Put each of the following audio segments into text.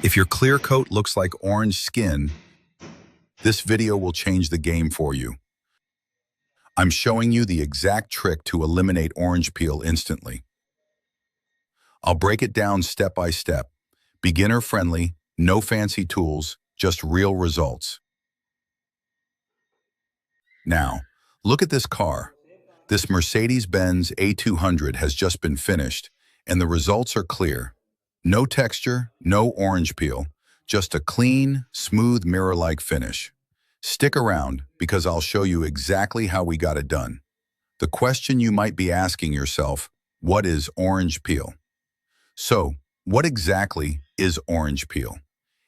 If your clear coat looks like orange skin, this video will change the game for you. I'm showing you the exact trick to eliminate orange peel instantly. I'll break it down step by step. Beginner friendly, no fancy tools, just real results. Now, look at this car. This Mercedes-Benz A200 has just been finished, and the results are clear. No texture, no orange peel, just a clean, smooth mirror-like finish. Stick around because I'll show you exactly how we got it done. The question you might be asking yourself, what is orange peel? So, what exactly is orange peel?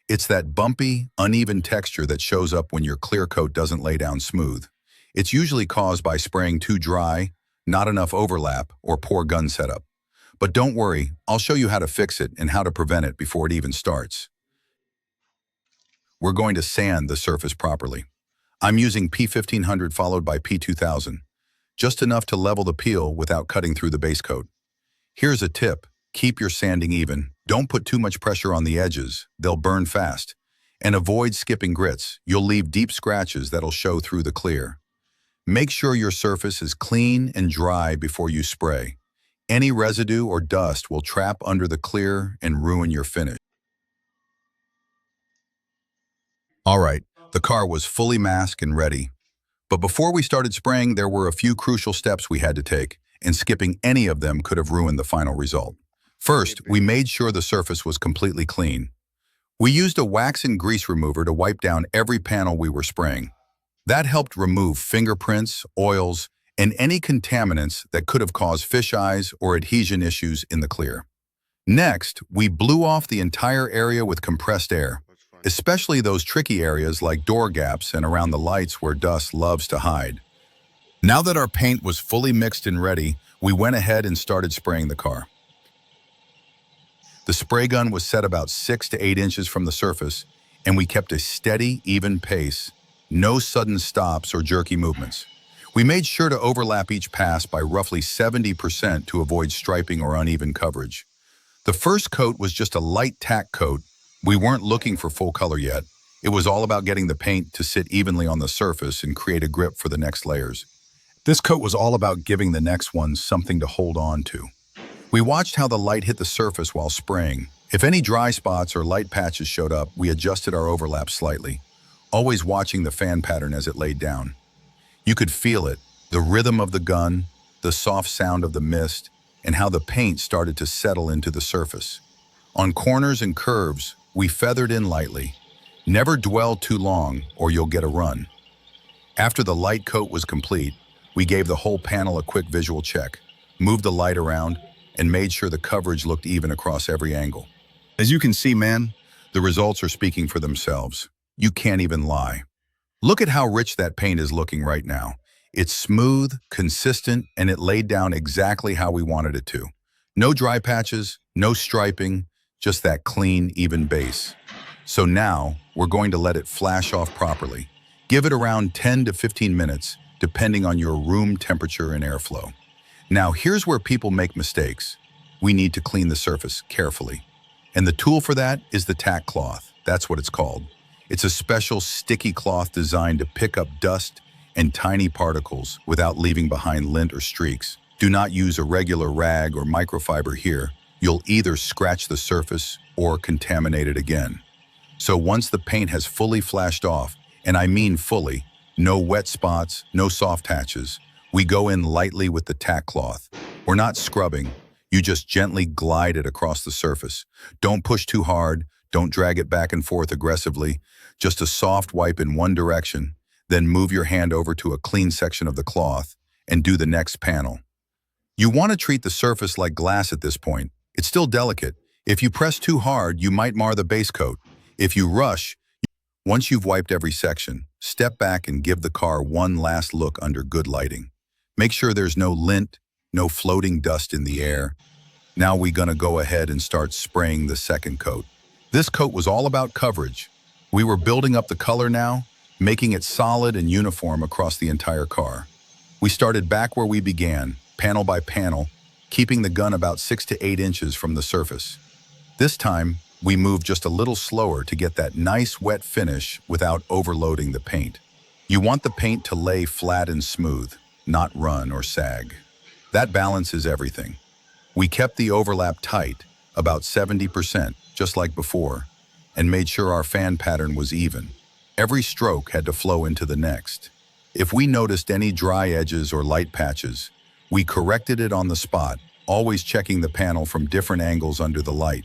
It's that bumpy, uneven texture that shows up when your clear coat doesn't lay down smooth. It's usually caused by spraying too dry, not enough overlap, or poor gun setup. But don't worry, I'll show you how to fix it and how to prevent it before it even starts. We're going to sand the surface properly. I'm using P1500 followed by P2000, just enough to level the peel without cutting through the base coat. Here's a tip, keep your sanding even. Don't put too much pressure on the edges, they'll burn fast. And avoid skipping grits, you'll leave deep scratches that'll show through the clear. Make sure your surface is clean and dry before you spray. Any residue or dust will trap under the clear and ruin your finish. All right, the car was fully masked and ready. But before we started spraying, there were a few crucial steps we had to take, and skipping any of them could have ruined the final result. First, we made sure the surface was completely clean. We used a wax and grease remover to wipe down every panel we were spraying. That helped remove fingerprints, oils, and any contaminants that could have caused fish eyes or adhesion issues in the clear. Next, we blew off the entire area with compressed air, especially those tricky areas like door gaps and around the lights where dust loves to hide. Now that our paint was fully mixed and ready, we went ahead and started spraying the car. The spray gun was set about 6 to 8 inches from the surface, and we kept a steady, even pace. No sudden stops or jerky movements. We made sure to overlap each pass by roughly 70% to avoid striping or uneven coverage. The first coat was just a light tack coat. We weren't looking for full color yet. It was all about getting the paint to sit evenly on the surface and create a grip for the next layers. This coat was all about giving the next ones something to hold on to. We watched how the light hit the surface while spraying. If any dry spots or light patches showed up, we adjusted our overlap slightly, always watching the fan pattern as it laid down. You could feel it, the rhythm of the gun, the soft sound of the mist, and how the paint started to settle into the surface. On corners and curves, we feathered in lightly. Never dwell too long or you'll get a run. After the light coat was complete, we gave the whole panel a quick visual check, moved the light around, and made sure the coverage looked even across every angle. As you can see, man, the results are speaking for themselves. You can't even lie. Look at how rich that paint is looking right now. It's smooth, consistent, and it laid down exactly how we wanted it to. No dry patches, no striping, just that clean, even base. So now, we're going to let it flash off properly. Give it around 10 to 15 minutes, depending on your room temperature and airflow. Now, here's where people make mistakes. We need to clean the surface carefully. And the tool for that is the tack cloth. That's what it's called. It's a special sticky cloth designed to pick up dust and tiny particles without leaving behind lint or streaks. Do not use a regular rag or microfiber here. You'll either scratch the surface or contaminate it again. So once the paint has fully flashed off, and I mean fully, no wet spots, no soft hatches, we go in lightly with the tack cloth. We're not scrubbing. You just gently glide it across the surface. Don't push too hard. Don't drag it back and forth aggressively. Just a soft wipe in one direction, then move your hand over to a clean section of the cloth and do the next panel. You want to treat the surface like glass at this point. It's still delicate. If you press too hard, you might mar the base coat. If you rush, once you've wiped every section, step back and give the car one last look under good lighting. Make sure there's no lint, no floating dust in the air. Now we're gonna go ahead and start spraying the second coat. This coat was all about coverage. We were building up the color now, making it solid and uniform across the entire car. We started back where we began, panel by panel, keeping the gun about 6 to 8 inches from the surface. This time, we moved just a little slower to get that nice wet finish without overloading the paint. You want the paint to lay flat and smooth, not run or sag. That balance is everything. We kept the overlap tight, about 70%, just like before, and made sure our fan pattern was even. Every stroke had to flow into the next. If we noticed any dry edges or light patches, we corrected it on the spot, always checking the panel from different angles under the light.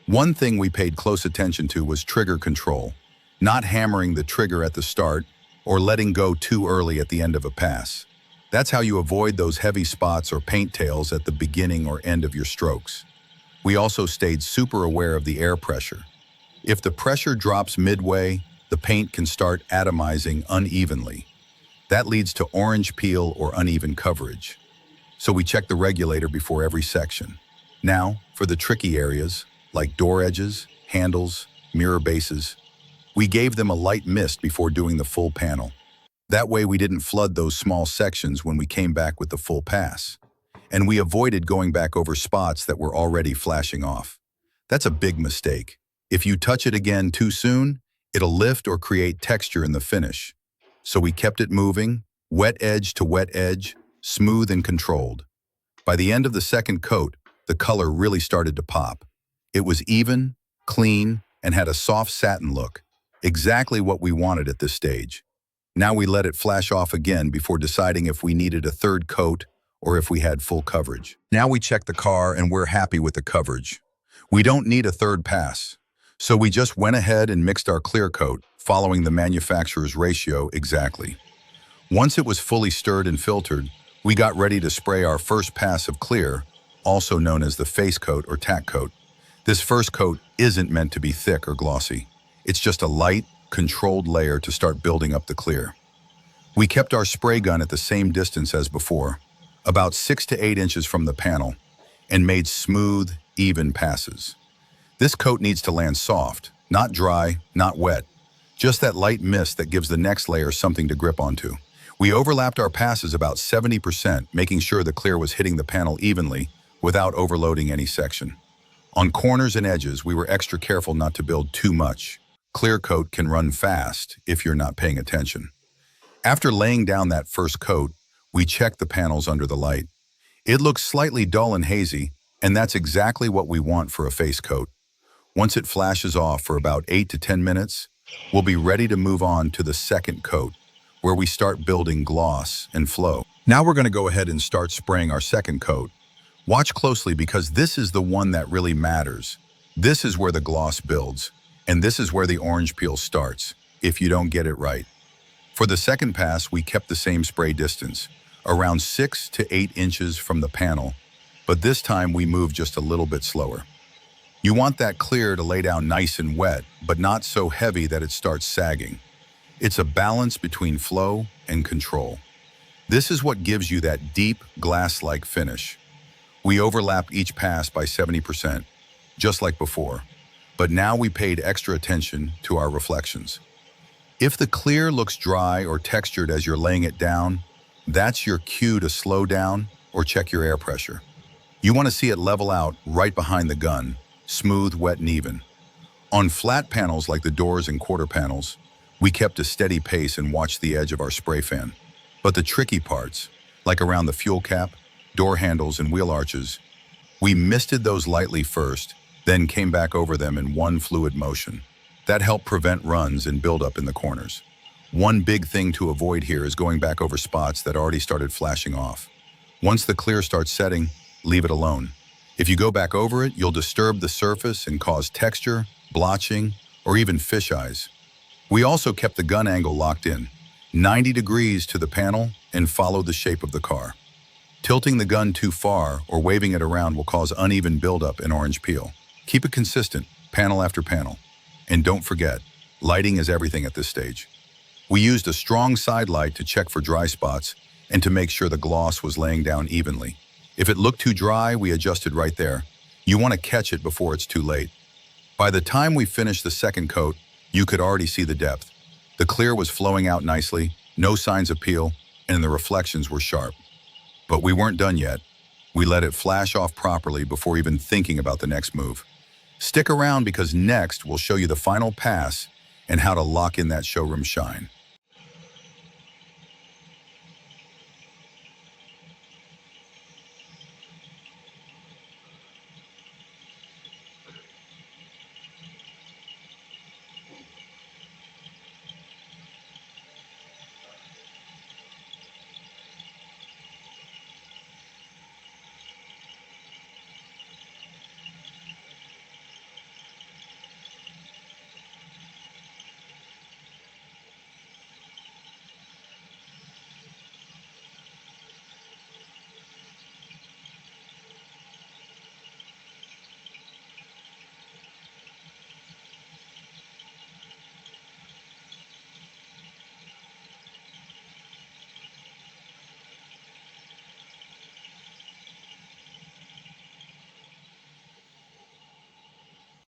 One thing we paid close attention to was trigger control, not hammering the trigger at the start or letting go too early at the end of a pass. That's how you avoid those heavy spots or paint tails at the beginning or end of your strokes. We also stayed super aware of the air pressure. If the pressure drops midway, the paint can start atomizing unevenly. That leads to orange peel or uneven coverage. So we check the regulator before every section. Now, for the tricky areas, like door edges, handles, mirror bases, we gave them a light mist before doing the full panel. That way we didn't flood those small sections when we came back with the full pass. And we avoided going back over spots that were already flashing off. That's a big mistake. If you touch it again too soon, it'll lift or create texture in the finish. So we kept it moving, wet edge to wet edge, smooth and controlled. By the end of the second coat, the color really started to pop. It was even, clean, and had a soft satin look, exactly what we wanted at this stage. Now we let it flash off again before deciding if we needed a third coat or if we had full coverage. Now we check the car and we're happy with the coverage. We don't need a third pass. So we just went ahead and mixed our clear coat, following the manufacturer's ratio exactly. Once it was fully stirred and filtered, we got ready to spray our first pass of clear, also known as the face coat or tack coat. This first coat isn't meant to be thick or glossy. It's just a light, controlled layer to start building up the clear. We kept our spray gun at the same distance as before, about 6 to 8 inches from the panel, and made smooth, even passes. This coat needs to land soft, not dry, not wet, just that light mist that gives the next layer something to grip onto. We overlapped our passes about 70%, making sure the clear was hitting the panel evenly without overloading any section. On corners and edges, we were extra careful not to build too much. Clear coat can run fast if you're not paying attention. After laying down that first coat, we checked the panels under the light. It looks slightly dull and hazy, and that's exactly what we want for a face coat. Once it flashes off for about 8 to 10 minutes, we'll be ready to move on to the second coat, where we start building gloss and flow. Now we're going to go ahead and start spraying our second coat. Watch closely because this is the one that really matters. This is where the gloss builds, and this is where the orange peel starts, if you don't get it right. For the second pass, we kept the same spray distance, around 6 to 8 inches from the panel, but this time we moved just a little bit slower. You want that clear to lay down nice and wet, but not so heavy that it starts sagging. It's a balance between flow and control. This is what gives you that deep, glass-like finish. We overlapped each pass by 70%, just like before, but now we paid extra attention to our reflections. If the clear looks dry or textured as you're laying it down, that's your cue to slow down or check your air pressure. You want to see it level out right behind the gun, smooth, wet, and even. On flat panels like the doors and quarter panels, we kept a steady pace and watched the edge of our spray fan. But the tricky parts, like around the fuel cap, door handles, and wheel arches, we misted those lightly first, then came back over them in one fluid motion. That helped prevent runs and buildup in the corners. One big thing to avoid here is going back over spots that already started flashing off. Once the clear starts setting, leave it alone. If you go back over it, you'll disturb the surface and cause texture, blotching, or even fisheyes. We also kept the gun angle locked in, 90 degrees to the panel, and followed the shape of the car. Tilting the gun too far or waving it around will cause uneven buildup and orange peel. Keep it consistent, panel after panel. And don't forget, lighting is everything at this stage. We used a strong side light to check for dry spots and to make sure the gloss was laying down evenly. If it looked too dry, we adjusted right there. You want to catch it before it's too late. By the time we finished the second coat, you could already see the depth. The clear was flowing out nicely, no signs of peel, and the reflections were sharp. But we weren't done yet. We let it flash off properly before even thinking about the next move. Stick around because next we'll show you the final pass and how to lock in that showroom shine.